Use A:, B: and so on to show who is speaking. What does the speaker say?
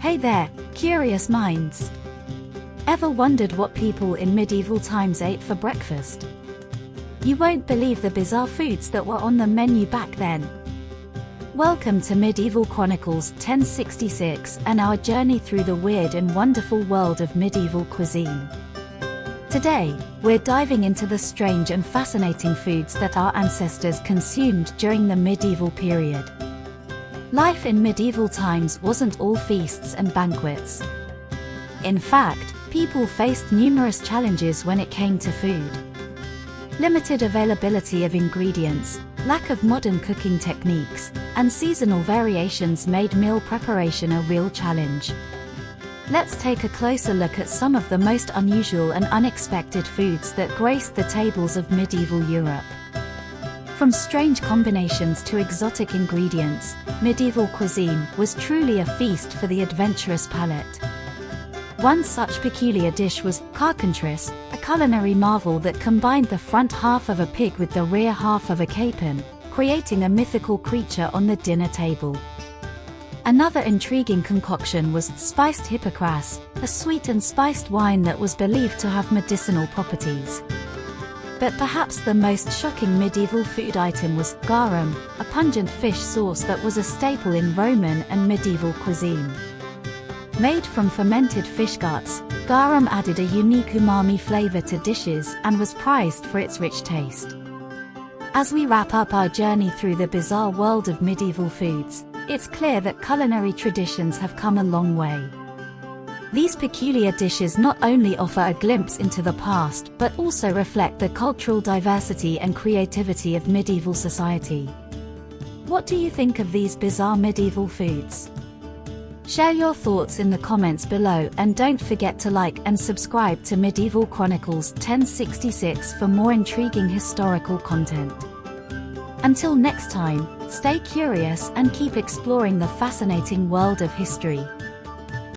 A: Hey there, curious minds! Ever wondered what people in medieval times ate for breakfast? You won't believe the bizarre foods that were on the menu back then. Welcome to Medieval Chronicles 1066 and our journey through the weird and wonderful world of medieval cuisine. Today, we're diving into the strange and fascinating foods that our ancestors consumed during the medieval period. Life in medieval times wasn't all feasts and banquets. In fact, people faced numerous challenges when it came to food. Limited availability of ingredients, lack of modern cooking techniques, and seasonal variations made meal preparation a real challenge. Let's take a closer look at some of the most unusual and unexpected foods that graced the tables of medieval Europe. From strange combinations to exotic ingredients, medieval cuisine was truly a feast for the adventurous palate. One such peculiar dish was carcantris, a culinary marvel that combined the front half of a pig with the rear half of a capon, creating a mythical creature on the dinner table. Another intriguing concoction was spiced hippocras, a sweet and spiced wine that was believed to have medicinal properties. But perhaps the most shocking medieval food item was garum, a pungent fish sauce that was a staple in Roman and medieval cuisine. Made from fermented fish guts, garum added a unique umami flavor to dishes and was prized for its rich taste. As we wrap up our journey through the bizarre world of medieval foods, it's clear that culinary traditions have come a long way. These peculiar dishes not only offer a glimpse into the past but also reflect the cultural diversity and creativity of medieval society. What do you think of these bizarre medieval foods? Share your thoughts in the comments below and don't forget to like and subscribe to Medieval Chronicles 1066 for more intriguing historical content. Until next time, stay curious and keep exploring the fascinating world of history.